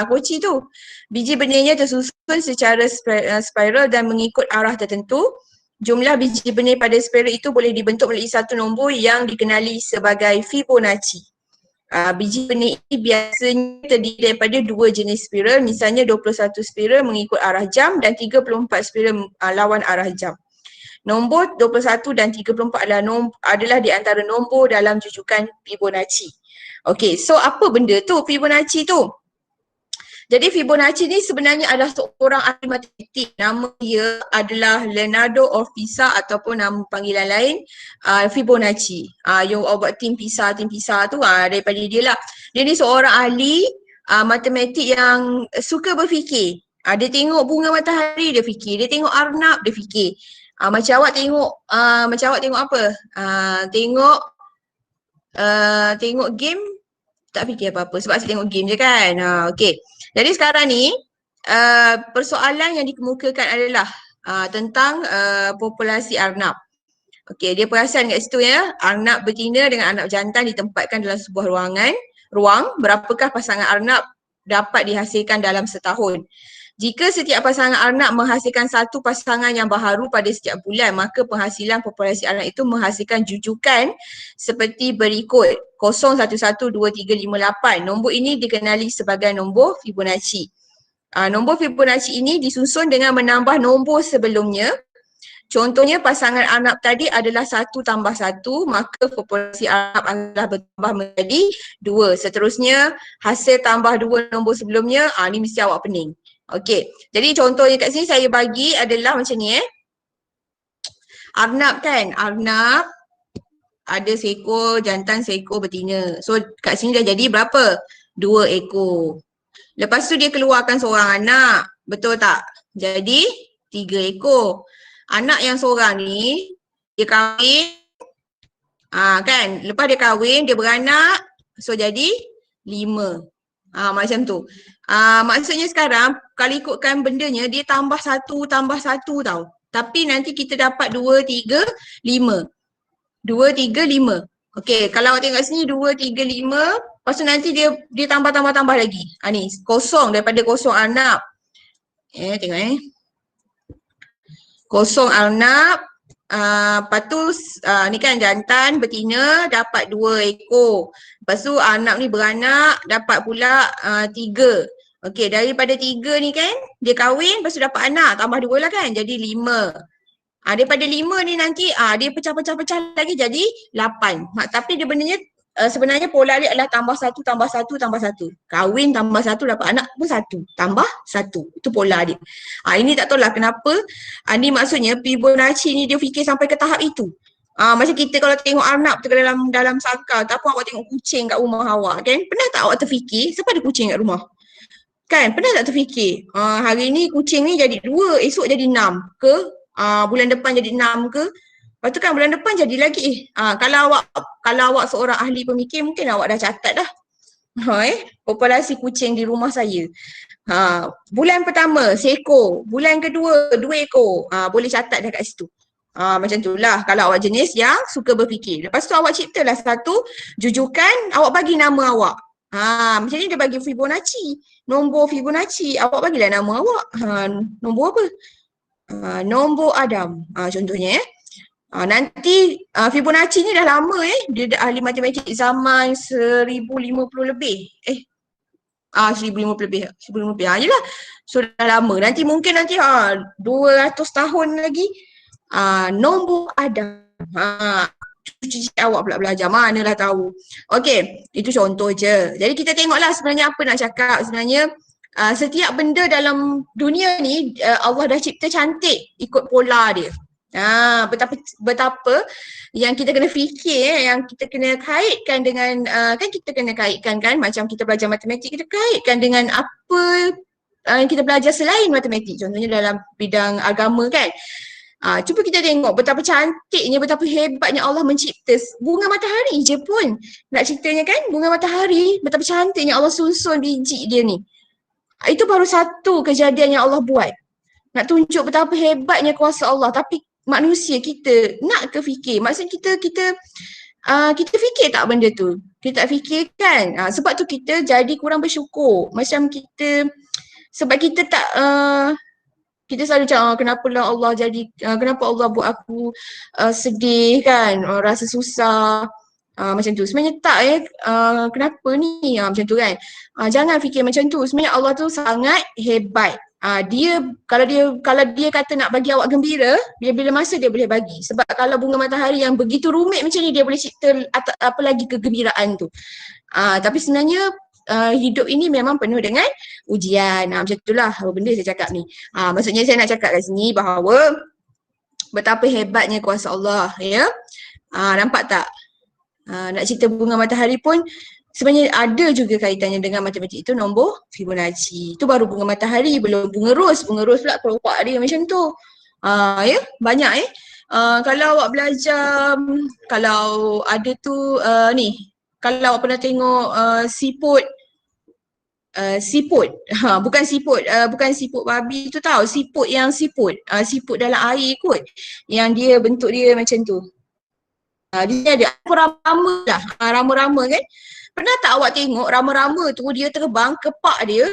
koci tu. Biji benihnya tersusun secara spiral dan mengikut arah tertentu. Jumlah biji benih pada spiral itu boleh dibentuk melalui satu nombor yang dikenali sebagai Fibonacci. Biji benih ini biasanya terdiri daripada dua jenis spiral, misalnya 21 spiral mengikut arah jam dan 34 spiral lawan arah jam. Nombor 21 dan 34 adalah di antara nombor dalam jujukan Fibonacci. Okey, so apa benda tu Fibonacci tu? Jadi Fibonacci ni sebenarnya adalah seorang ahli matematik. Nama dia adalah Leonardo Orfisa ataupun nama panggilan lain Fibonacci. Yang buat tim PISA tu daripada dia lah. Dia ni seorang ahli matematik yang suka berfikir. Dia tengok bunga matahari dia fikir, dia tengok arnab dia fikir. Macam awak tengok apa? Tengok game tak fikir apa-apa sebab saya tengok game je kan. Okey. Jadi sekarang ni persoalan yang dikemukakan adalah tentang populasi arnab. Okey, dia perasan kat situ ya, arnab betina dengan arnab jantan ditempatkan dalam sebuah ruang, berapakah pasangan arnab dapat dihasilkan dalam setahun. Jika setiap pasangan arnab menghasilkan satu pasangan yang baharu pada setiap bulan, maka penghasilan populasi arnab itu menghasilkan jujukan seperti berikut 0112358. Nombor ini dikenali sebagai nombor Fibonacci. Nombor Fibonacci ini disusun dengan menambah nombor sebelumnya. Contohnya pasangan arnab tadi adalah 1 tambah 1, maka populasi arnab adalah bertambah menjadi 2. Seterusnya hasil tambah 2 nombor sebelumnya, ni mesti awak pening. Okey, jadi contohnya kat sini saya bagi adalah macam ni Arnab kan, arnab ada seekor jantan, seekor betina. So kat sini dah jadi berapa? 2 ekor. Lepas tu dia keluarkan seorang anak, betul tak? Jadi 3 ekor. Anak yang seorang ni, dia kahwin, kan? Lepas dia kahwin, dia beranak, so jadi 5. Macam tu. Maksudnya sekarang kalau ikutkan bendanya dia tambah 1 tau. Tapi nanti kita dapat 2, 3, 5. 2, 3, 5. Okey, kalau awak tengok kat sini 2, 3, 5. Lepas tu nanti dia tambah lagi. Ni kosong daripada kosong arnab. Tengok kosong arnab. Lepas tu ni kan jantan betina dapat 2 ekor. Lepas tu arnab ni beranak dapat pula 3. Okey, daripada 3 ni kan dia kahwin lepas tu dapat anak tambah 2 lah kan jadi 5. Daripada 5 ni nanti dia pecah-pecah lagi jadi 8. Tapi dia sebenarnya pola dia adalah tambah 1 tambah 1 tambah 1. Kahwin tambah 1 dapat anak pun 1 tambah 1. Itu pola dia. Ini tak tahulah kenapa. Ni maksudnya Fibonacci ni dia fikir sampai ke tahap itu. Macam kita kalau tengok arnab tu dalam sangkar, ataupun awak tengok kucing kat rumah awak kan. Pernah tak awak terfikir siapa ada kucing kat rumah? Kan pernah tak terfikir hari ni kucing ni jadi 2, esok jadi 6 ke? Bulan depan jadi 6 ke? Lepas tu kan bulan depan jadi lagi. Kalau awak seorang ahli pemikir mungkin awak dah catat dah. Populasi kucing di rumah saya. Bulan pertama seekor, bulan kedua 2 ekor. Boleh catat dah kat situ. Macam itulah kalau awak jenis yang suka berfikir. Lepas tu awak ciptalah satu jujukan, awak bagi nama awak. Macam ni dia bagi Fibonacci. Nombor Fibonacci, awak bagilah nama awak. Nombor apa? Nombor Adam. Contohnya nanti Fibonacci ni dah lama dia dah ahli matematik zaman 1050 lebih. 1050 lebih. 1050 lebih. Yalah. So dah lama. Nanti mungkin 200 tahun lagi nombor Adam. Cuci awak pula belajar, manalah tahu. Okey, itu contoh je. Jadi kita tengoklah sebenarnya apa nak cakap. Sebenarnya setiap benda dalam dunia ni Allah dah cipta cantik ikut pola dia. Betapa yang kita kena fikir, yang kita kena kaitkan dengan kan kita kena kaitkan kan macam kita belajar matematik, kita kaitkan dengan apa yang kita belajar selain matematik. Contohnya dalam bidang agama kan. Cuba kita tengok betapa cantiknya, betapa hebatnya Allah mencipta bunga matahari je pun. Nak ceritanya kan bunga matahari, betapa cantiknya Allah susun biji dia ni. Itu baru satu kejadian yang Allah buat. Nak tunjuk betapa hebatnya kuasa Allah. Tapi manusia kita nak ke fikir. Maksud kita Kita fikir tak benda tu? Kita tak fikir kan? Sebab tu kita jadi kurang bersyukur. Macam kita, sebab kita tak, kita selalu cakap kenapa lah Allah jadi, kenapa Allah buat aku sedih kan, rasa susah. Macam tu. Sebenarnya tak kenapa ni? Macam tu kan. Jangan fikir macam tu. Sebenarnya Allah tu sangat hebat. Dia kalau dia kata nak bagi awak gembira, dia bila masa dia boleh bagi. Sebab kalau bunga matahari yang begitu rumit macam ni, dia boleh cipta apa lagi kegembiraan tu. Tapi sebenarnya hidup ini memang penuh dengan ujian. Macam itulah apa benda saya cakap ni. Maksudnya saya nak cakap kat sini bahawa betapa hebatnya kuasa Allah, ya. Nampak tak? Nak cerita bunga matahari pun sebenarnya ada juga kaitannya dengan matematik. Itu nombor Fibonacci. Itu baru bunga matahari, belum bunga ros. Bunga ros pula kelopak dia macam tu. Ya, banyak kalau awak belajar, kalau ada tu ni, kalau awak pernah tengok siput, siput, bukan siput, bukan siput babi tu tahu, siput yang siput dalam air kot, yang dia bentuk dia macam tu. Dia ada rama-rama lah, rama-rama kan. Pernah tak awak tengok rama-rama tu dia terbang, kepak dia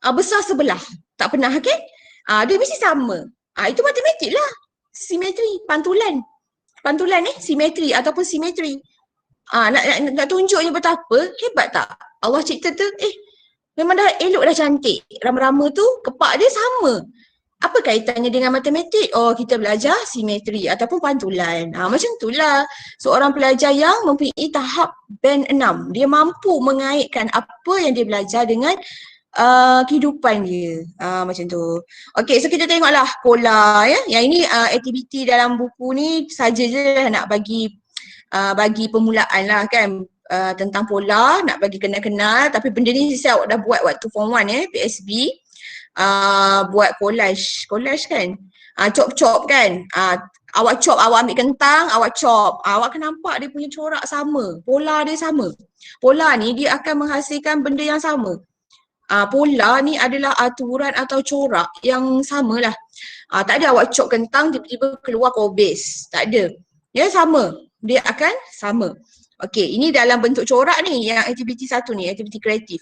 besar sebelah? Tak pernah kan? Dia mesti sama. Itu matematik lah. Simetri, pantulan. Pantulan simetri ataupun simetri. Nak tunjuknya betapa hebat tak? Allah cipta tu, memang dah elok dah cantik. Rama-rama tu kepak dia sama. Apa kaitannya dengan matematik? Oh, kita belajar simetri ataupun pantulan. Macam itulah seorang pelajar yang mempunyai tahap band 6. Dia mampu mengaitkan apa yang dia belajar dengan kehidupan dia. Macam tu. Okey, so kita tengoklah pola ya. Yang ini aktiviti dalam buku ni saja je nak bagi permulaan lah kan. Tentang pola, nak bagi kenal-kenal. Tapi benda ni saya dah buat waktu form 1 PSB. Buat collage kan, chop kan, awak chop, awak ambil kentang, awak chop, awak akan nampak dia punya corak sama, pola dia sama. Pola ni dia akan menghasilkan benda yang sama. Pola ni adalah aturan atau corak yang samalah. Tak ada awak chop kentang tiba-tiba keluar kobis, tak ada. Dia sama, dia akan sama. Okey, ini dalam bentuk corak ni, yang aktiviti 1 ni, aktiviti kreatif.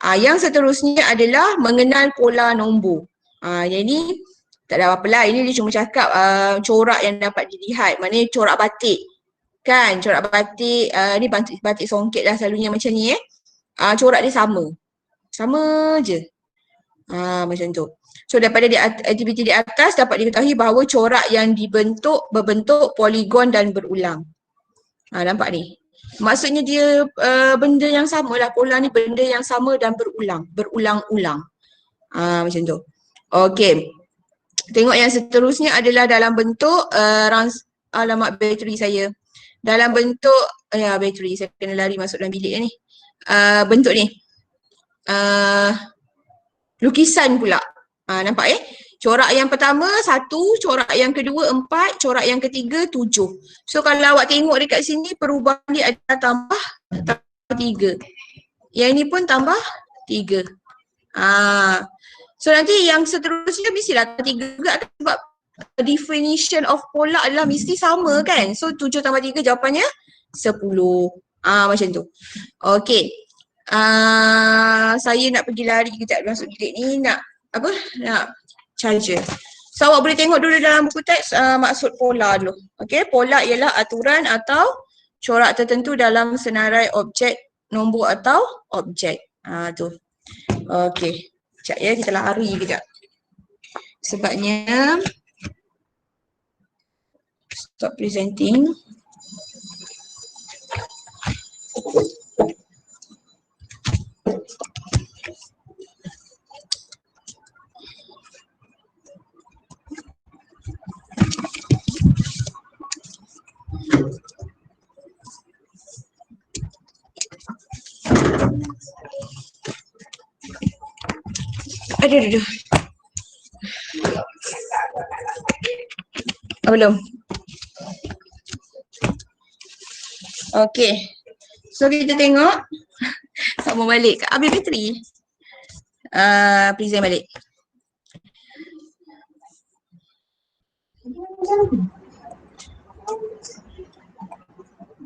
Yang seterusnya adalah mengenal pola nombor. Yang ni tak ada apa-apa lah, ini dia cuma cakap corak yang dapat dilihat, maknanya corak batik. Kan, corak batik, ni batik songket lah selalunya macam ni corak dia sama. Sama je. Macam tu. So daripada aktiviti di atas dapat diketahui bahawa corak yang berbentuk poligon dan berulang. Nampak ni. Maksudnya dia benda yang sama lah, pola ni benda yang sama dan berulang-ulang. Macam tu. Okey. Tengok yang seterusnya adalah dalam bentuk alamat bateri saya. Dalam bentuk bateri, saya kena lari masuk dalam bilik ni. Bentuk ni. Lukisan pula. Nampak corak yang pertama 1, corak yang kedua 4, corak yang ketiga 7. So kalau awak tengok dekat sini perubahan dia adalah tambah 3. Yang ini pun tambah 3. So nanti yang seterusnya mestilah 3 juga sebab definition of pola adalah mesti sama kan. So 7 tambah 3 jawapannya 10. Macam tu. Okey. Saya nak pergi lari kejap masuk bilik ni, nak charger. So awak boleh tengok dulu dalam buku teks maksud pola dulu. Okey, pola ialah aturan atau corak tertentu dalam senarai objek, nombor atau objek. Tu. Okey. Sekejap kita lari kejap. Sebabnya stop presenting. Aduh. Belum. Okey. So kita tengok. Sama balik. Habis bateri. Present balik.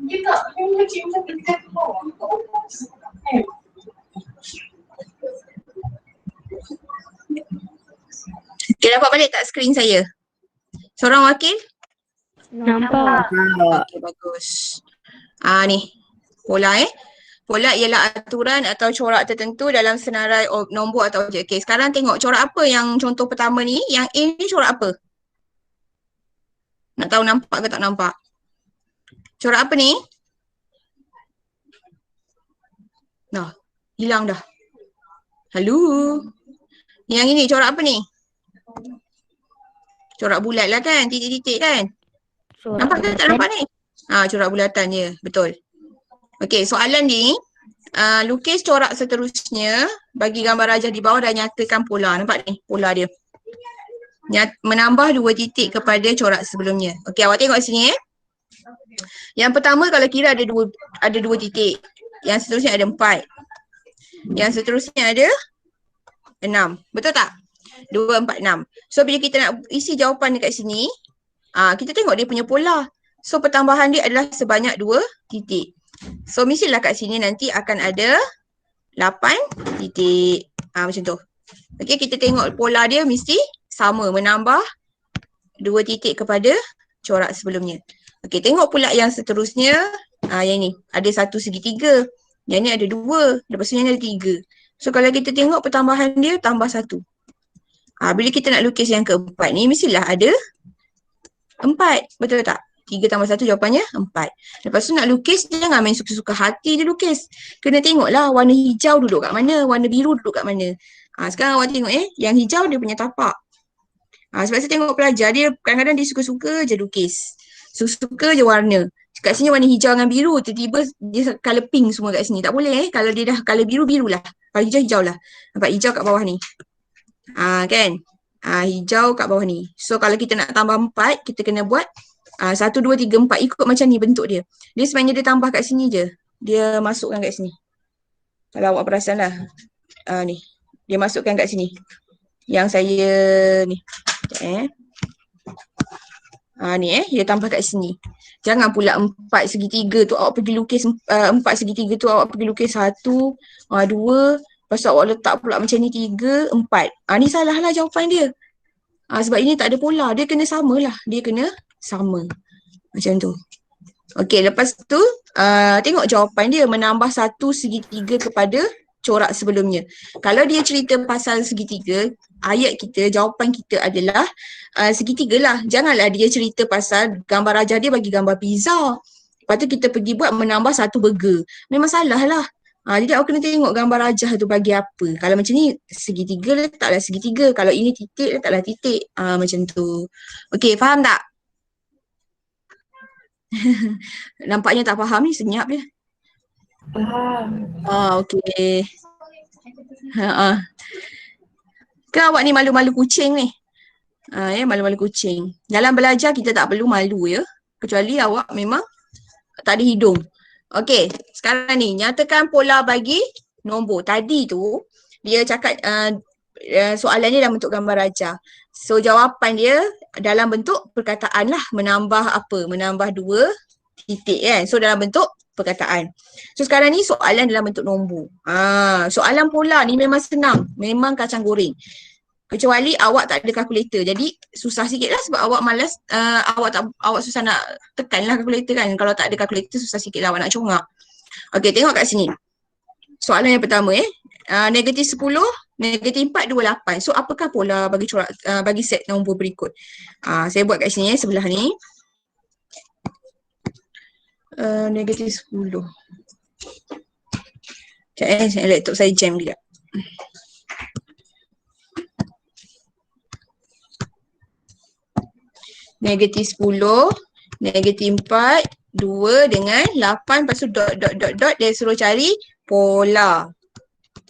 Okay, dapat balik tak skrin saya? Seorang wakil? Nampak. Okey, bagus. Ni, pola Pola ialah aturan atau corak tertentu dalam senarai nombor atau objek. Okey, sekarang tengok corak apa yang contoh pertama ni. Yang A ni corak apa? Nak tahu nampak ke tak nampak? Corak apa ni? Nah, hilang dah. Halo? Yang ini corak apa ni? Corak bulat lah kan? Titik-titik kan? Nampak ke tak nampak ni? Corak bulatan je. Betul. Okey, soalan ni. Lukis corak seterusnya, bagi gambar rajah di bawah dan nyatakan pola. Nampak ni pola dia. Menambah 2 titik kepada corak sebelumnya. Okey, awak tengok sini Yang pertama kalau kira ada dua titik. Yang seterusnya ada 4. Yang seterusnya ada 6. Betul tak? 2, 4, 6. So bila kita nak isi jawapan dekat sini, kita tengok dia punya pola. So pertambahan dia adalah sebanyak 2 titik. So mestilah kat sini nanti akan ada 8 titik. Macam tu. Okey, kita tengok pola dia mesti sama, menambah 2 titik kepada corak sebelumnya. Okey, tengok pula yang seterusnya. Yang ni ada 1 segitiga. Yang ni ada 2. Lepas tu yang ni ada 3. So kalau kita tengok pertambahan dia tambah 1. Bila kita nak lukis yang keempat ni mestilah ada 4. Betul tak? 3 tambah 1 jawapannya 4. Lepas tu nak lukis jangan main suka-suka hati dia lukis. Kena tengoklah warna hijau duduk kat mana, warna biru duduk kat mana. Sekarang awak tengok yang hijau dia punya tapak. Sebab saya tengok pelajar dia kadang-kadang dia suka-suka je lukis. Suka je warna. Kat sini warna hijau dengan biru, tiba-tiba dia colour pink semua kat sini. Tak boleh Kalau dia dah colour biru, birulah. Kalau hijau, hijau lah. Nampak hijau kat bawah ni. Kan? Hijau kat bawah ni. So kalau kita nak tambah 4, kita kena buat 1, 2, 3, 4. Ikut macam ni bentuk dia. Dia sebenarnya dia tambah kat sini je. Dia masukkan kat sini. Kalau awak perasan lah. Ni. Dia masukkan kat sini. Yang saya ni. Dia tambah kat sini. Jangan pula 4 segitiga tu awak pergi lukis 4 segitiga tu awak pergi lukis 1, 2, lepas tu awak letak pula macam ni 3, 4. Ni salah lah jawapan dia. Sebab ini tak ada pola. Dia kena sama lah. Dia kena sama. Macam tu. Okey, lepas tu tengok jawapan dia menambah 1 segitiga kepada corak sebelumnya. Kalau dia cerita pasal segitiga, ayat kita, jawapan kita adalah segitiga lah. Janganlah dia cerita pasal gambar rajah dia bagi gambar pizza. Lepas tu kita pergi buat menambah 1 burger. Memang salah lah. Jadi awak kena tengok gambar rajah tu bagi apa. Kalau macam ni segitiga letaklah segitiga. Kalau ini titik letaklah titik. Macam tu. Okey, faham tak? Nampaknya tak faham ni, senyap je. Faham. Okey. Ke awak ni malu-malu kucing ni? Malu-malu kucing. Dalam belajar kita tak perlu malu ya. Kecuali awak memang tak ada hidung. Okey, sekarang ni nyatakan pola bagi nombor. Tadi tu dia cakap soalan dia dalam bentuk gambar rajah. So jawapan dia dalam bentuk perkataan lah. Menambah apa? Menambah 2 titik kan. So dalam bentuk perkataan. So sekarang ni soalan dalam bentuk nombor. Soalan pola ni memang senang. Memang kacang goreng. Kecuali awak tak ada kalkulator. Jadi susah sikit lah sebab awak malas. Awak susah nak tekan lah kalkulator kan. Kalau tak ada kalkulator susah sikit lah awak nak congak. Okey, tengok kat sini. Soalan yang pertama negatif 10, negatif 4, 2, 8. So apakah pola bagi corak bagi set nombor berikut? Saya buat kat sini sebelah ni. Negatif 10. Sekejap laptop saya jam juga. Negatif 10, negatif 4, 2 dengan 8. Lepas tu dot. Dia suruh cari pola.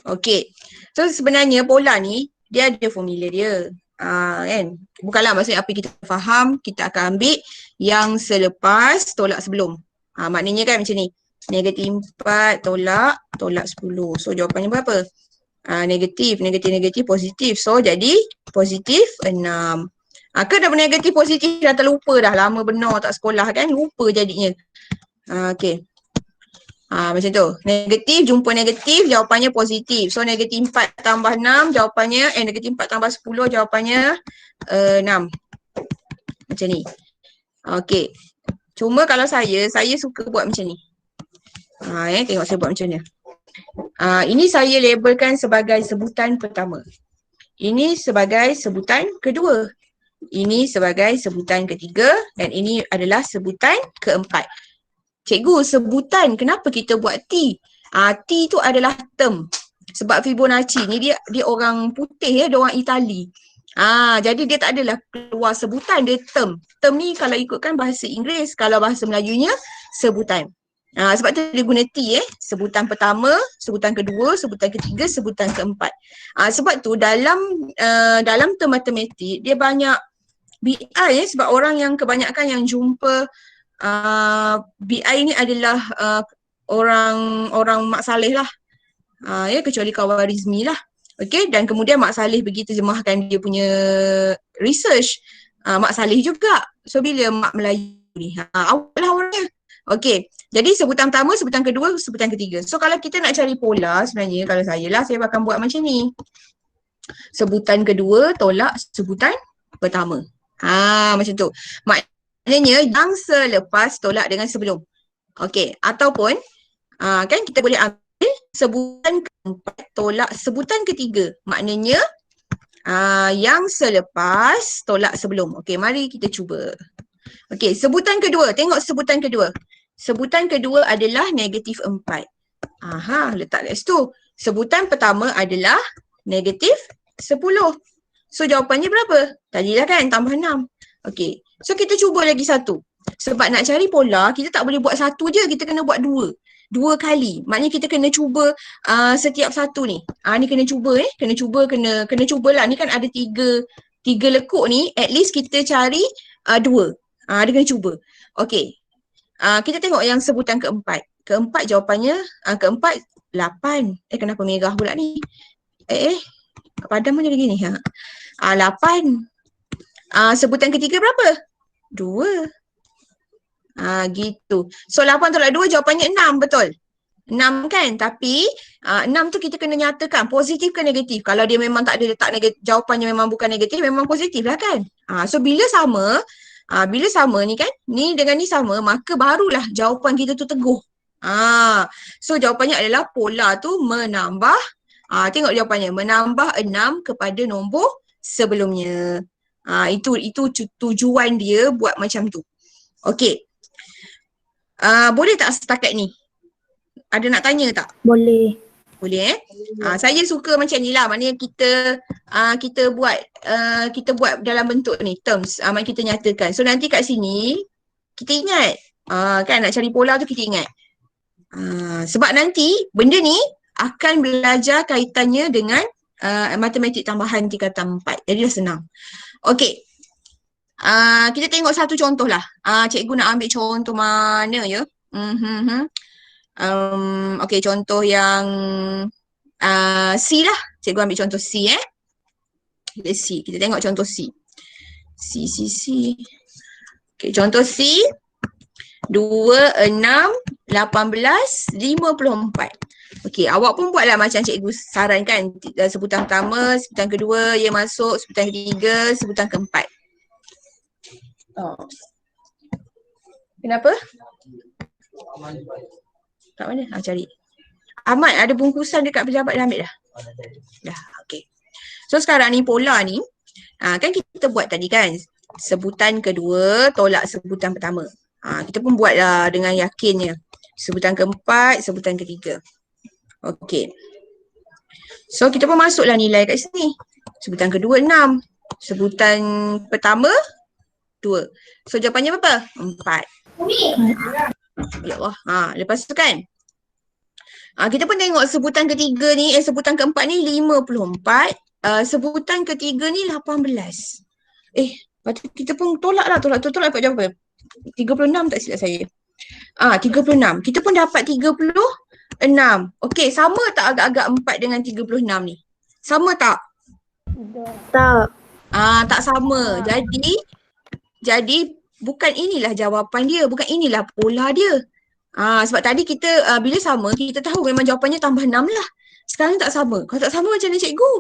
Okey. So sebenarnya pola ni dia ada formula dia. Kan? Bukanlah maksudnya apa kita faham, kita akan ambil yang selepas tolak sebelum. Maknanya kan macam ni. Negatif 4 tolak 10. So jawapannya berapa? Negatif, positif. So jadi positif 6. Ke dah negatif positif dah terlupa dah. Lama benar tak sekolah kan. Lupa jadinya. Okey. Macam tu. Negatif jumpa negatif, jawapannya positif. So negatif 4 tambah 6 jawapannya, negatif 4 tambah 10 jawapannya 6. Macam ni. Okey. Cuma kalau saya suka buat macam ni. Tengok saya buat macam ni. Ini saya labelkan sebagai sebutan pertama. Ini sebagai sebutan kedua. Ini sebagai sebutan ketiga dan ini adalah sebutan keempat. Cikgu, sebutan kenapa kita buat T? T tu adalah term. Sebab Fibonacci ni dia orang putih ya, dia orang Itali. Jadi dia tak adalah keluar sebutan, dia term. Term ni kalau ikutkan bahasa Inggeris, kalau bahasa Melayunya sebutan. Sebab tu dia guna T sebutan pertama, sebutan kedua, sebutan ketiga, sebutan keempat. Sebab tu dalam term matematik dia banyak BI sebab orang yang kebanyakan yang jumpa BI ni adalah orang Mak Saleh lah. Kecuali Khawarizmi lah. Okey, dan kemudian Mak Saleh pergi terjemahkan dia punya research. Mak Saleh juga. So bila Mak Melayu ni, awal lah orangnya. Okey, jadi sebutan pertama, sebutan kedua, sebutan ketiga. So kalau kita nak cari pola sebenarnya, kalau saya akan buat macam ni. Sebutan kedua tolak sebutan pertama. Macam tu. Maknanya yang selepas tolak dengan sebelum. Okey, ataupun kan kita boleh ambil sebutan keempat tolak sebutan ketiga. Maknanya yang selepas tolak sebelum. Okey, mari kita cuba. Okey, sebutan kedua. Tengok sebutan kedua. Sebutan kedua adalah negatif 4. Letak kat situ. Sebutan pertama adalah negatif 10. So jawapannya berapa? Tadilah kan tambah 6. Okey. So kita cuba lagi satu. Sebab nak cari pola, kita tak boleh buat satu je, kita kena buat dua. Dua kali. Maknanya kita kena cuba setiap satu ni. Ni kena cuba kena cubalah. Ni kan ada tiga lekuk ni, at least kita cari dua. Dia kena cuba. Okey. Kita tengok yang sebutan keempat. Keempat jawapannya, keempat 8. Kenapa merah pula ni? Padam macam gini. 8. Sebutan ketiga berapa? 2. Gitu. So 8 tolak 2 jawapannya 6, betul? 6 kan? Tapi 6 tu kita kena nyatakan positif ke negatif. Kalau dia memang tak ada letak negatif, jawapannya memang bukan negatif, memang positif lah kan? So bila sama ni kan, ni dengan ni sama, maka barulah jawapan kita tu teguh. So jawapannya adalah pola tu menambah, tengok jawapannya, menambah 6 kepada nombor sebelumnya. Itu tujuan dia buat macam tu. Okey. Boleh tak setakat ni? Ada nak tanya tak? Boleh. Boleh saya suka macam ni lah. Maknanya kita buat dalam bentuk ni terms, maknanya kita nyatakan. So nanti kat sini kita ingat kan nak cari pola tu kita ingat. Sebab nanti benda ni akan belajar kaitannya dengan matematik tambahan tingkatan 4. Jadi dah senang. Okey. Kita tengok satu contoh lah. Cikgu nak ambil contoh mana ya? Okey, contoh yang C lah. Cikgu ambil contoh C Let's see. Kita tengok contoh C. C. Okey, contoh C 2, 6, 18, 54. Okey, awak pun buatlah macam cikgu sarankan. Sebutan pertama, sebutan kedua, ia masuk, sebutan ketiga, sebutan keempat. Kenapa? Kat mana? Cari. Ahmad, ada bungkusan dekat pejabat dah ambil dah? Dah, okey. So sekarang ni pola ni, kan kita buat tadi kan, sebutan kedua tolak sebutan pertama. Kita pun buatlah dengan yakinnya. Sebutan keempat, sebutan ketiga. Okey. So kita pun masuklah nilai kat sini. Sebutan kedua 6. Sebutan pertama 2. So jawapannya berapa? 4. Ya Allah. Lepas tu kan, kita pun tengok sebutan ketiga ni, sebutan keempat ni 54. Sebutan ketiga ni 18. Lepas tu kita pun tolak dapat jawapan 36 tak silap saya. 36. Kita pun dapat 36. Okey, sama tak agak-agak 4 dengan 36 ni? Sama tak? Tak. Tak sama. Jadi bukan inilah jawapan dia, bukan inilah pola dia. Sebab tadi kita bila sama kita tahu memang jawapannya tambah 6 lah. Sekarang tak sama. Kalau tak sama macam mana cikgu?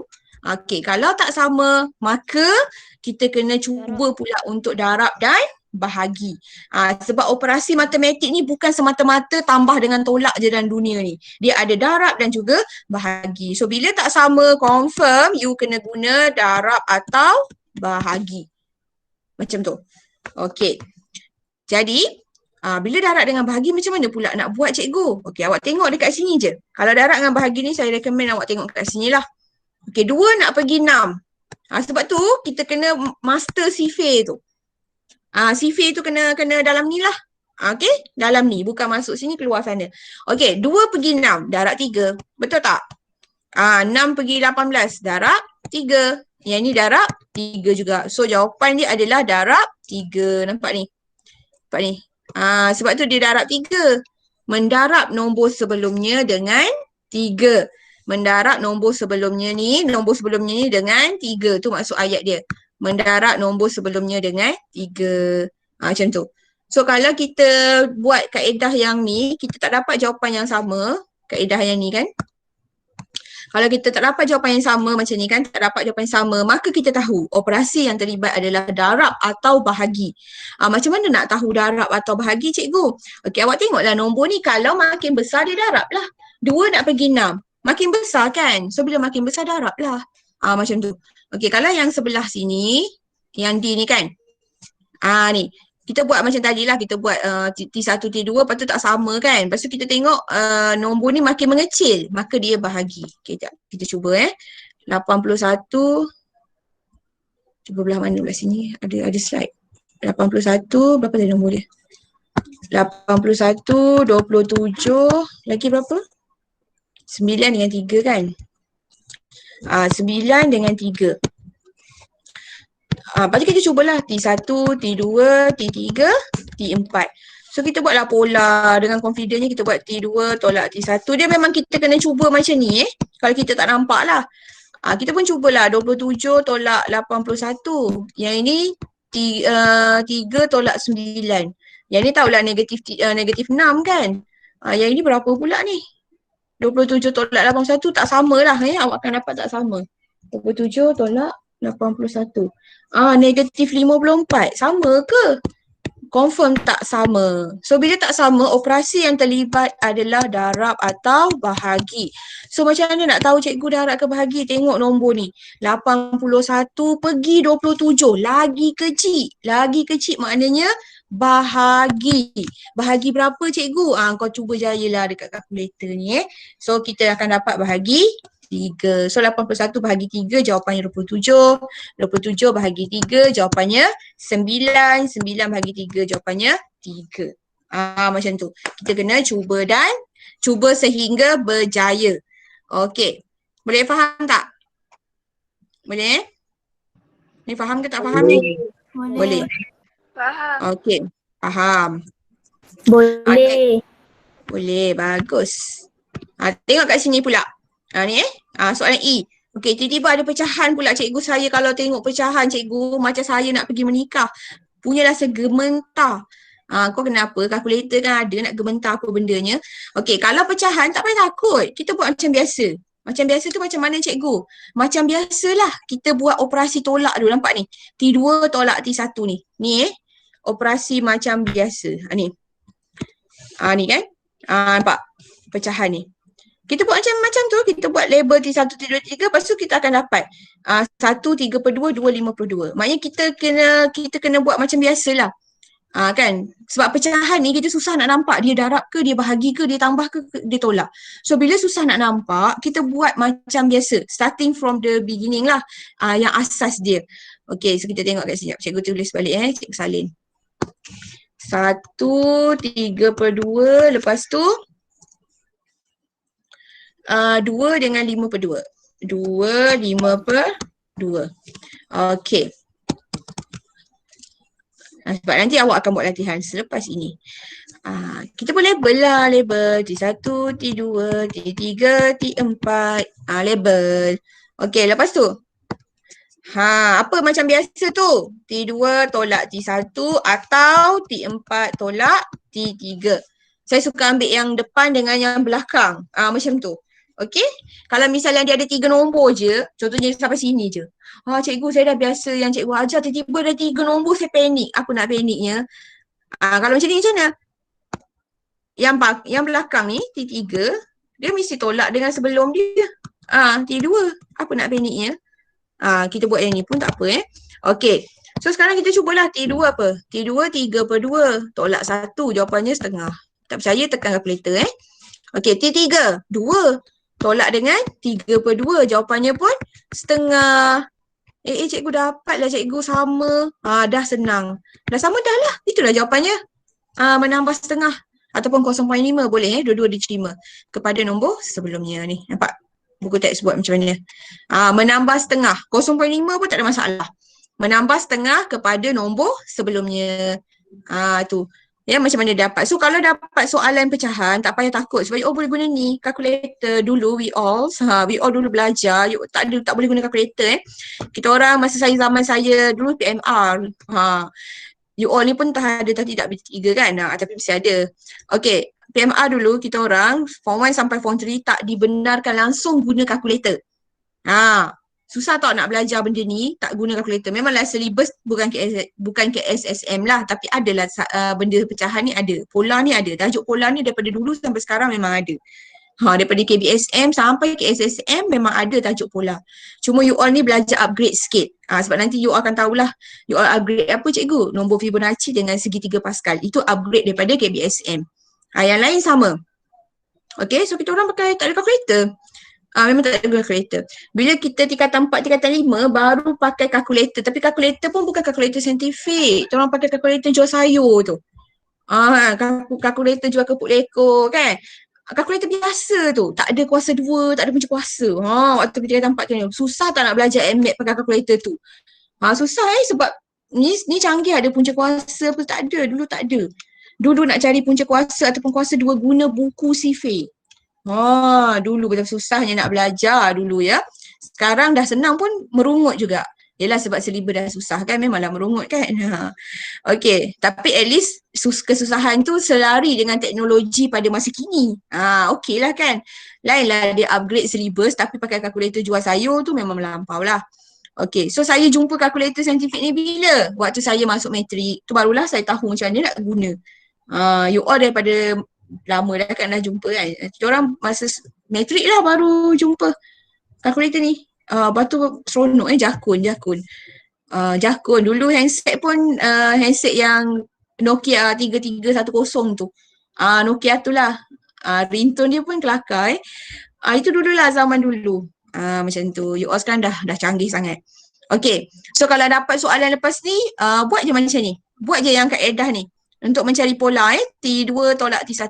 Okey, kalau tak sama maka kita kena cuba pula untuk darab dan bahagi. Sebab operasi matematik ni bukan semata-mata tambah dengan tolak je dalam dunia ni. Dia ada darab dan juga bahagi. So bila tak sama confirm you kena guna darab atau bahagi. Macam tu. Okey. Jadi bila darab dengan bahagi macam mana pula nak buat cikgu? Okey, awak tengok dekat sini je. Kalau darab dengan bahagi ni saya recommend awak tengok kat sini lah. Okey, 2 nak pergi 6. Sebab tu kita kena master sifir tu. Sifir tu kena dalam ni lah. Okey, dalam ni. Bukan masuk sini, keluar sana. Okey, 2 pergi 6, darab 3. Betul tak? 6 pergi 18, darab 3. Yang ni darab 3 juga. So jawapan dia adalah darab 3. Nampak ni? Nampak ni? Sebab tu dia darab 3. Mendarab nombor sebelumnya dengan 3. Mendarab nombor sebelumnya ni dengan 3. Tu maksud ayat dia. Mendarab nombor sebelumnya dengan 3. Macam tu. So kalau kita buat kaedah yang ni, kita tak dapat jawapan yang sama. Kaedah yang ni kan. Kalau kita tak dapat jawapan yang sama macam ni kan, tak dapat jawapan yang sama, maka kita tahu operasi yang terlibat adalah darab atau bahagi. Macam mana nak tahu darab atau bahagi cikgu? Okey, awak tengoklah nombor ni, kalau makin besar dia darab lah. 2 nak pergi 6, makin besar kan? So bila makin besar darab lah. Macam tu. Okey, kalau yang sebelah sini, yang D ni kan? Ni. Kita buat macam tadi lah, kita buat T1, T2, lepas tu tak sama kan. Lepas tu kita tengok nombor ni makin mengecil, maka dia bahagi. Okay, sekejap. Kita cuba 81, cuba belah mana belah sini, ada slide. 81, berapa tadi nombor dia? 81, 27, lagi berapa? 9 dengan 3 kan? 9 dengan 3. Lepas tu kita cubalah T1, T2, T3, T4. So kita buatlah pola dengan confidentnya kita buat T2 tolak T1. Dia memang kita kena cuba macam ni kalau kita tak nampak lah. Kita pun cubalah 27 tolak 81. Yang ini 3 tolak 9. Yang ni tahulah negatif 6 kan. Yang ini berapa pula ni? 27 tolak 81 tak sama lah awak akan dapat tak sama. 27 tolak 81. Negatif 54. Sama ke? Confirm tak sama. So bila tak sama, operasi yang terlibat adalah darab atau bahagi. So macam mana nak tahu cikgu darab ke bahagi? Tengok nombor ni. 81 pergi 27. Lagi kecil. Lagi kecil maknanya bahagi. Bahagi berapa cikgu? Kau cuba jayalah dekat kalkulator ni So kita akan dapat bahagi 3. So 81 bahagi 3 jawapannya 27. 27 bahagi 3 jawapannya 9. 9 bahagi 3 jawapannya 3. Macam tu. Kita kena cuba sehingga berjaya. Okey. Boleh faham tak? Boleh? Ni faham ke tak faham ni? Boleh. Faham. Okey. Faham. Boleh. Boleh. Bagus. Tengok kat sini pula. Ni soalan E. Okey, tiba-tiba ada pecahan pula cikgu. Saya kalau tengok pecahan cikgu, macam saya nak pergi menikah. Punyalah segementar. Kau kenapa? Kalkulator kan ada nak gementar apa bendanya. Okey, kalau pecahan tak payah takut. Kita buat macam biasa. Macam biasa tu macam mana cikgu? Macam biasalah. Kita buat operasi tolak dulu. Nampak ni? T2 tolak T1 ni. Ni operasi macam biasa. Ni. Ni kan? Nampak? Pecahan ni. Kita buat macam tu, kita buat label T1, T2, T3, lepas tu kita akan dapat 1, 3 per 2, 2, 5 per 2. Maknanya kita kena buat macam biasalah. Kan? Sebab pecahan ni kita susah nak nampak dia darab ke, dia bahagi ke, dia tambah ke, dia tolak. So bila susah nak nampak, kita buat macam biasa. Starting from the beginning lah. Yang asas dia. Okay, so kita tengok kat sini. Cikgu tulis balik Cikgu salin. 1, 3 per 2, lepas tu 2 dengan 5 per 2. 2, 5 per 2. Okey. Sebab nanti awak akan buat latihan selepas ini. Kita boleh label T1, T2, T3, T4. Label. Okey, lepas tu. Apa macam biasa tu? T2 tolak T1 atau T4 tolak T3. Saya suka ambil yang depan dengan yang belakang. Macam tu. Okey. Kalau misalnya dia ada 3 nombor je, contohnya sampai sini je. Cikgu saya dah biasa yang cikgu ajar, tiba-tiba ada 3 nombor, saya panik. Apa nak paniknya? Kalau macam ni macam mana? Yang belakang ni, T3, dia mesti tolak dengan sebelum dia. T2. Apa nak paniknya? Kita buat yang ni pun tak apa Okey. So sekarang kita cubalah T2 apa? T2 3/2. Tolak 1. Jawapannya setengah. Tak percaya tekan kalkulator Okey, T3 2. Tolak dengan 3/2. Jawapannya pun setengah. Cikgu dapatlah cikgu sama. Dah senang. Dah sama dah lah. Itulah jawapannya. Menambah setengah. Ataupun 0.5 boleh dua-dua diterima. Kepada nombor sebelumnya ni. Nampak? Buku teks buat macam mana. Menambah setengah. 0.5 pun tak ada masalah. Menambah setengah kepada nombor sebelumnya. Tu. Ya, macam mana dapat. So, kalau dapat soalan pecahan, tak payah takut. Sebab boleh guna ni. Kalkulator dulu, we all dulu belajar. Tak boleh guna kalkulator Kita orang masa zaman saya dulu PMR. You all ni pun tak ada tak tidak B3 kan. Tapi mesti ada. Okay. PMR dulu kita orang form 1 sampai form 3 tak dibenarkan langsung guna kalkulator. Susah tak nak belajar benda ni tak guna kalkulator. Memanglah syllabus bukan KSSM lah, tapi adalah benda pecahan ni ada. Pola ni ada. Tajuk pola ni daripada dulu sampai sekarang memang ada. Daripada KBSM sampai KSSM memang ada tajuk pola. Cuma you all ni belajar upgrade sikit. Sebab nanti you all akan tahulah you all upgrade apa cikgu? Nombor Fibonacci dengan segitiga Pascal. Itu upgrade daripada KBSM. Yang lain sama. Okay, so kita orang pakai tak ada kalkulator. Memang tak ada kalkulator. Bila kita tingkatan 4, tingkatan 5 baru pakai kalkulator. Tapi kalkulator pun bukan kalkulator saintifik. Kita orang pakai kalkulator jual sayur tu. Kalkulator jual kerupuk lekor kan. Kalkulator biasa tu. Tak ada kuasa 2, tak ada punca kuasa. Waktu tingkatan 4 tu. Susah tak nak belajar MAT pakai kalkulator tu. Susah sebab ni canggih ada punca kuasa pun tak ada. Dulu tak ada. Dulu nak cari punca kuasa ataupun kuasa 2 guna buku sifir. Dulu betul susahnya nak belajar dulu ya. Sekarang dah senang pun merungut juga. Yelah sebab syllabus dah susah kan, memanglah merungut kan. Okey, tapi at least kesusahan tu selari dengan teknologi pada masa kini. Okey lah kan. Lainlah dia upgrade syllabus tapi pakai kalkulator jual sayur tu memang melampau lah. Okey, so saya jumpa kalkulator saintifik ni bila? Waktu saya masuk matrik. Tu barulah saya tahu macam mana nak guna. You all daripada lama dah kan dah jumpa kan. Kita orang masa matrik lah baru jumpa kalkulator ni. Batu seronok Jakun. Jakun dulu handset pun handset yang Nokia 3310 tu. Nokia tu lah. Ringtone dia pun kelakar itu dululah zaman dulu. Macam tu. You all sekarang dah canggih sangat. Okay. So kalau dapat soalan lepas ni buat je macam ni. Buat je yang kaedah ni. Untuk mencari pola T2 tolak T1.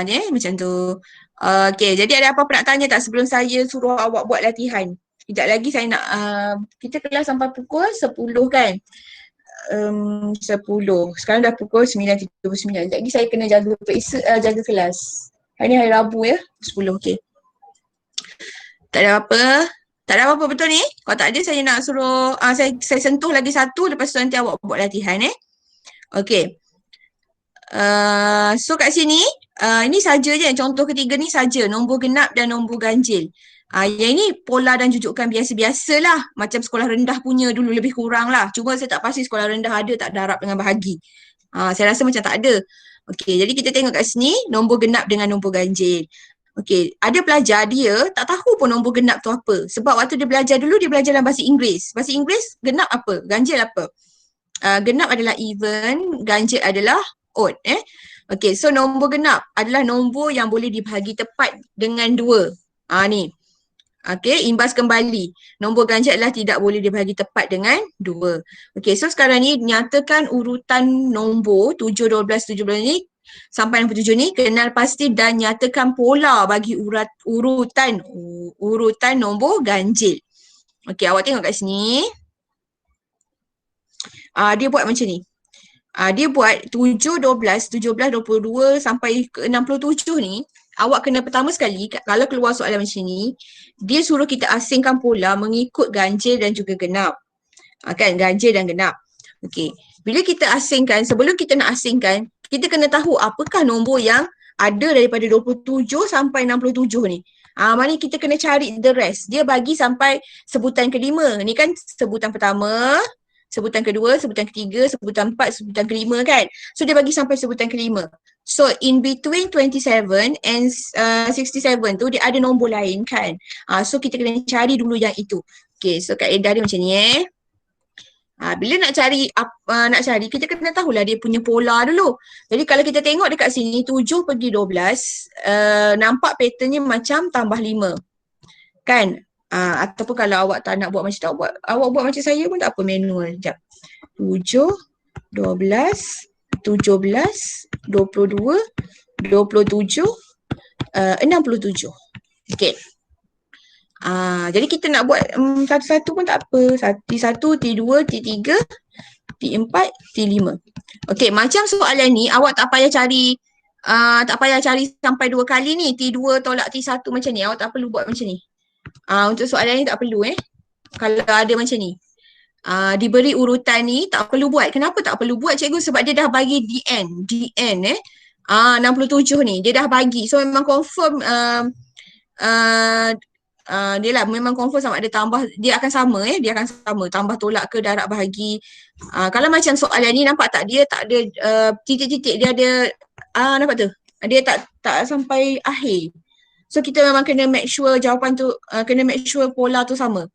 Ni macam tu. Okay, jadi ada apa-apa nak tanya tak sebelum saya suruh awak buat latihan? Sekejap lagi saya nak, kita kelas sampai pukul 10 kan? 10. Sekarang dah pukul 9.39. Sekejap lagi saya kena jaga jaga kelas. Hari ni hari Rabu ya, 10, okay. Tak ada apa-apa. Tak ada apa-apa betul ni? Kalau tak ada saya nak suruh, saya sentuh lagi satu, lepas tu nanti awak buat latihan Okay. So kat sini, ini saja je, contoh ketiga ni saja, nombor genap dan nombor ganjil. Yang ini pola dan jujukan biasa-biasalah, macam sekolah rendah punya dulu lebih kurang lah. Cuma saya tak pasti sekolah rendah ada tak darab dengan bahagi. Saya rasa macam tak ada. Okey, jadi kita tengok kat sini, nombor genap dengan nombor ganjil. Okey, ada pelajar dia tak tahu pun nombor genap tu apa. Sebab waktu dia belajar dulu, dia belajar dalam bahasa Inggeris. Bahasa Inggeris, genap apa? Ganjil apa? Genap adalah even, ganjil adalah odd. Okay, so nombor genap adalah nombor yang boleh dibahagi tepat dengan 2. Ni. Okay, imbas kembali. Nombor ganjil adalah tidak boleh dibahagi tepat dengan 2. Okay, so sekarang ni nyatakan urutan nombor 7, 12, 17 ni sampai 67 ni, kenal pasti dan nyatakan pola bagi urutan nombor ganjil. Okay, awak tengok kat sini. Dia buat macam ni. Dia buat 7, 12, 17, 22 sampai ke 67 ni. Awak kena pertama sekali, kalau keluar soalan macam ni, dia suruh kita asingkan pola mengikut ganjil dan juga genap. Kan, ganjil dan genap. Okey. Bila kita asingkan, sebelum kita nak asingkan, kita kena tahu apakah nombor yang ada daripada 27 sampai 67 ni. Mari kita kena cari the rest. Dia bagi sampai sebutan kelima. Ni kan sebutan pertama, sebutan kedua, sebutan ketiga, sebutan empat, sebutan kelima kan. So dia bagi sampai sebutan kelima. So in between 27 and 67 tu dia ada nombor lain kan. So kita kena cari dulu yang itu. Okay, so kaedah dia macam ni bila nak cari kita kena tahulah dia punya pola dulu. Jadi kalau kita tengok dekat sini 7 pergi 12 nampak patternnya macam tambah 5. Kan? Ataupun kalau awak tak nak buat macam tu, awak buat macam saya pun tak apa, manual. Sekejap. 7, 12, 17, 22, 27, 67. Okay. Jadi kita nak buat satu-satu pun tak apa. T1, T2, T3, T4, T5. Okay, macam soalan ni awak tak payah cari sampai 2 kali ni. T2 tolak T1 macam ni. Awak tak perlu buat macam ni. Untuk soalan ni tak perlu kalau ada macam ni. Diberi urutan ni tak perlu buat. Kenapa tak perlu buat cikgu? Sebab dia dah bagi DN 67 ni. Dia dah bagi. So memang confirm dia lah memang confirm sama ada tambah, dia akan sama dia akan sama tambah tolak ke darab bahagi. Kalau macam soalan ni nampak tak, dia tak ada titik-titik, dia ada nampak tu, dia tak sampai akhir. So kita memang kena make sure jawapan tu kena make sure pola tu sama.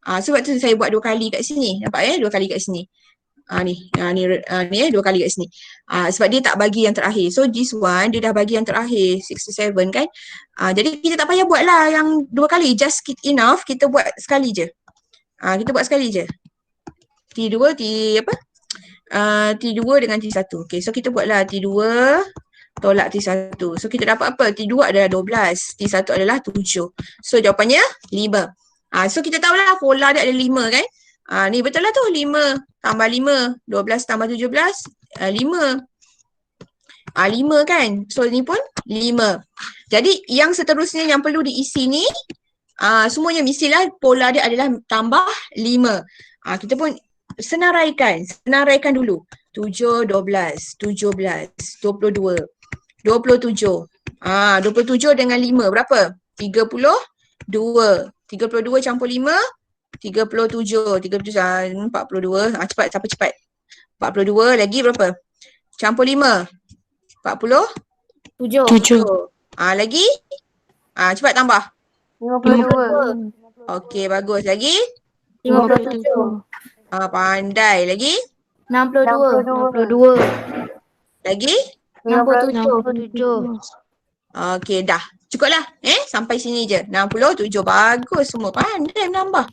Sebab tu saya buat 2 kali kat sini, nampak 2 kali kat sini. Ni 2 kali kat sini. Sebab dia tak bagi yang terakhir. So this one dia dah bagi yang terakhir 67 kan. Jadi kita tak payah buat lah yang 2 kali. Just enough kita buat sekali je. Kita buat sekali je. T2 dengan T1. Okay, so kita buatlah T2 tolak T1. So kita dapat apa? T2 adalah 12, T1 adalah 7. So jawapannya 5. So kita tahulah pola dia ada 5 kan. Ni betul lah tu, 5 tambah 5, 12 tambah 17, 5. 5 kan. So ni pun 5. Jadi yang seterusnya yang perlu diisi ni semuanya mestilah pola dia adalah tambah 5. Kita pun senaraikan dulu. 7, 12, 17, 22, 27. 27 dengan 5 berapa? 32. 32 campur 5, 37, 42, cepat, siapa cepat? 42 lagi berapa? Campur 5, 7. Lagi? Cepat tambah. 52. Okey, bagus. Lagi? 57. Pandai. Lagi? 62. Lagi? 67. Okey, dah. Cukuplah. Sampai sini je. 67. Bagus semua. Pandai menambah.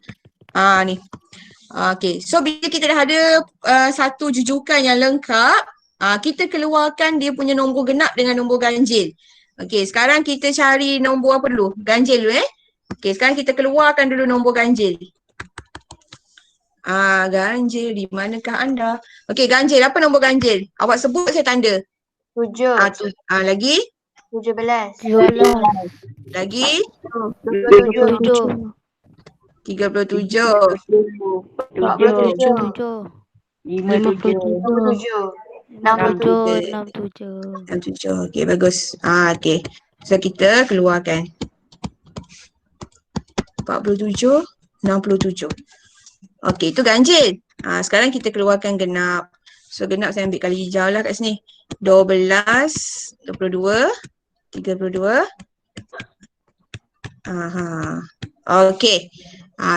Ni. Okey. So, bila kita dah ada satu jujukan yang lengkap, kita keluarkan dia punya nombor genap dengan nombor ganjil. Okey, sekarang kita cari nombor apa dulu? Ganjil dulu Okey, sekarang kita keluarkan dulu nombor ganjil. Ganjil di manakah anda? Okey, ganjil. Apa nombor ganjil? Awak sebut, saya tanda. 7. Lagi? 17. Lagi? 27. 37. 47. 67. Okey, bagus. Okey. So kita keluarkan 47, 67. Okey, itu ganjil. Sekarang kita keluarkan genap. So genap saya ambil kali hijau lah kat sini. 12, 22, 32. Okey.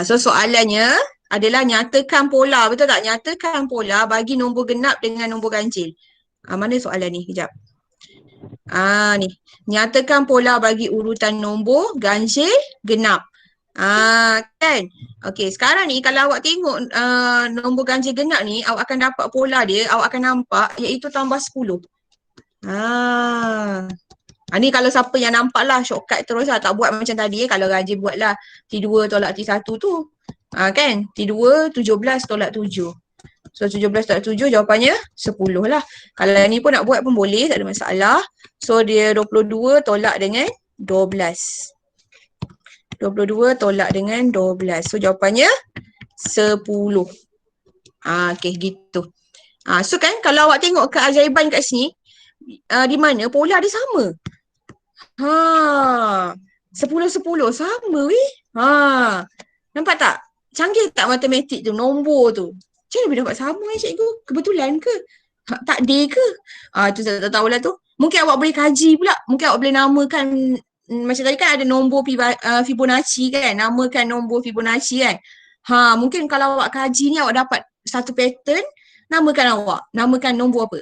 So soalannya adalah nyatakan pola, betul tak? Nyatakan pola bagi nombor genap dengan nombor ganjil. Mana soalan ni? Kejap. Ni. Nyatakan pola bagi urutan nombor ganjil genap. Kan? Okey, sekarang ni kalau awak tengok nombor ganjil genap ni, awak akan dapat pola dia, awak akan nampak iaitu tambah 10. Ni kalau siapa yang nampak lah, shortcut terus lah, tak buat macam tadi kalau ganjil buatlah T2 tolak T1 tu. Kan? T2 17 tolak 7. So 17 tolak 7 jawapannya 10 lah. Kalau ni pun nak buat pun boleh, tak ada masalah. So dia 22 tolak dengan 12. 22 tolak dengan 12. So jawapannya 10. Okey, gitu. So kan kalau awak tengok keajaiban kat sini, di mana pola dia sama. Ha. 10-10 sama weh. Ha. Nampak tak? Canggih tak matematik tu, nombor tu. Macam mana boleh dapat sama cikgu? Kebetulan ke? Takdir ke? Tu saya tak tahulah tu. Mungkin awak boleh kaji pula. Mungkin awak boleh namakan macam tadi kan ada nombor Fibonacci kan. Namakan nombor Fibonacci kan. Mungkin kalau awak kaji ni awak dapat satu pattern, namakan awak. Namakan nombor apa?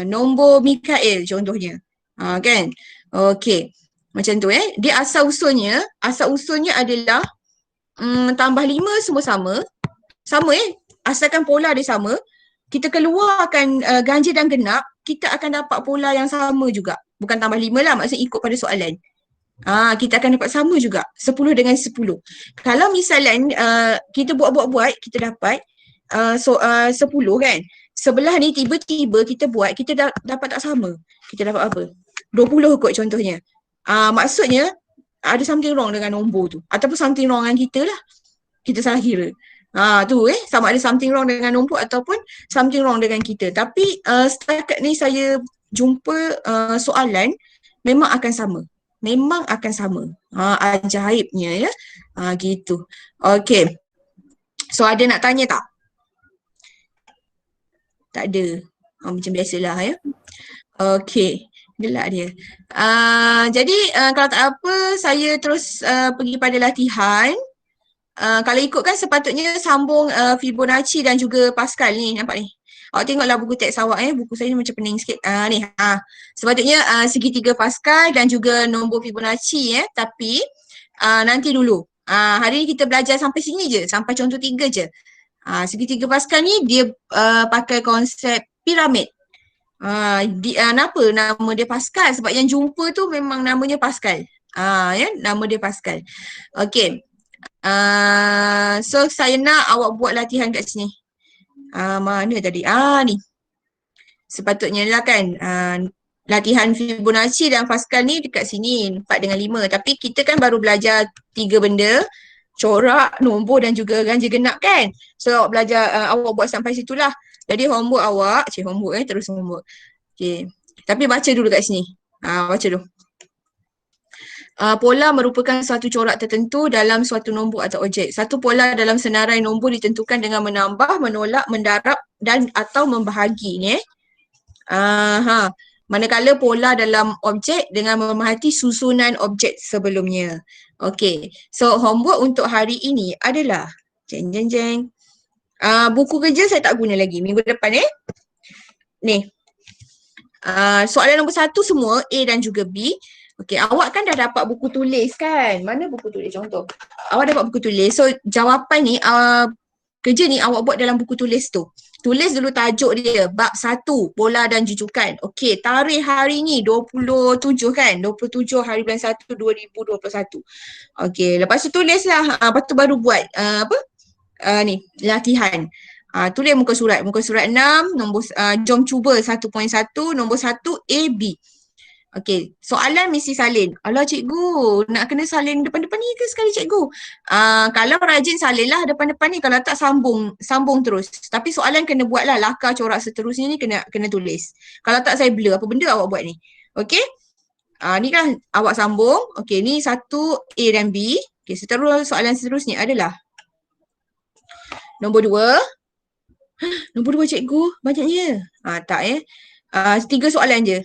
Nombor Mikael contohnya. Kan? Okey. Macam tu Dia asal usulnya adalah tambah 5 semua sama. Sama asalkan pola dia sama. Kita keluarkan ganjil dan genap, kita akan dapat pola yang sama juga. Bukan tambah 5 lah, maksudnya ikut pada soalan. Kita akan dapat sama juga. 10 dengan 10. Kalau misalnya kita buat-buat, kita dapat 10 kan. Sebelah ni tiba-tiba kita buat, kita dapat tak sama. Kita dapat apa? 20 kot contohnya. Maksudnya ada something wrong dengan nombor tu. Ataupun something wrong dengan kita lah. Kita salah kira. Tu sama ada something wrong dengan nombor ataupun something wrong dengan kita. Tapi setakat ni saya jumpa soalan memang akan sama. Memang akan sama. Ajaibnya ya. Gitu. Okay. So ada nak tanya tak? Tak ada. Macam biasalah ya. Okay. Gelak dia. Jadi kalau tak apa saya terus pergi pada latihan. Kalau ikut kan sepatutnya sambung Fibonacci dan juga Pascal ni, nampak ni. Awak tengoklah buku teks awak buku saya ni macam pening sikit. Ni sepatutnya segitiga Pascal dan juga nombor Fibonacci tapi nanti dulu. Hari ni kita belajar sampai sini je, sampai contoh 3 je. Segitiga Pascal ni dia pakai konsep piramid. Kenapa nama dia Pascal? Sebab yang jumpa tu memang namanya Pascal. Nama dia Pascal. Okey. So saya nak awak buat latihan kat sini. Mana tadi? Ni. Sepatutnya lah kan. Latihan Fibonacci dan Pascal ni dekat sini 4 dengan 5. Tapi kita kan baru belajar 3 benda. Corak, nombor dan juga ganjil genap kan. So awak belajar, awak buat sampai situlah. Jadi homework awak, homework terus homework. Okay. Tapi baca dulu kat sini. Baca dulu. Pola merupakan suatu corak tertentu dalam suatu nombor atau objek. Satu pola dalam senarai nombor ditentukan dengan menambah, menolak, mendarab dan atau membahagi ni. Manakala pola dalam objek dengan memerhati susunan objek sebelumnya. Okey. So homework untuk hari ini adalah jeng. Buku kerja saya tak guna lagi minggu depan Ni. Soalan nombor 1 semua A dan juga B. Okey, awak kan dah dapat buku tulis kan? Mana buku tulis contoh? Awak dapat buku tulis. So jawapan ni kerja ni awak buat dalam buku tulis tu. Tulis dulu tajuk dia, bab 1, pola dan jujukan. Okey, tarikh hari ni 27 kan? 27 hari bulan 1 2021. Okey, lepas tu tulislah. Lepas tu baru buat ni latihan. Tulis muka surat 6, nombor jom cuba 1.1, nombor 1 A, B. Okey, soalan mesti salin. Alah cikgu, nak kena salin depan-depan ni ke sekali cikgu? Kalau rajin salinlah depan-depan ni, kalau tak sambung terus. Tapi soalan kena buatlah lakar corak seterusnya ni kena tulis. Kalau tak saya blur apa benda awak buat ni. Okey? Ni kan awak sambung. Okey, ni 1 A dan B. Okey, soalan seterusnya adalah nombor 2. Nombor 2 cikgu, banyaknya. Tak 3 soalan je.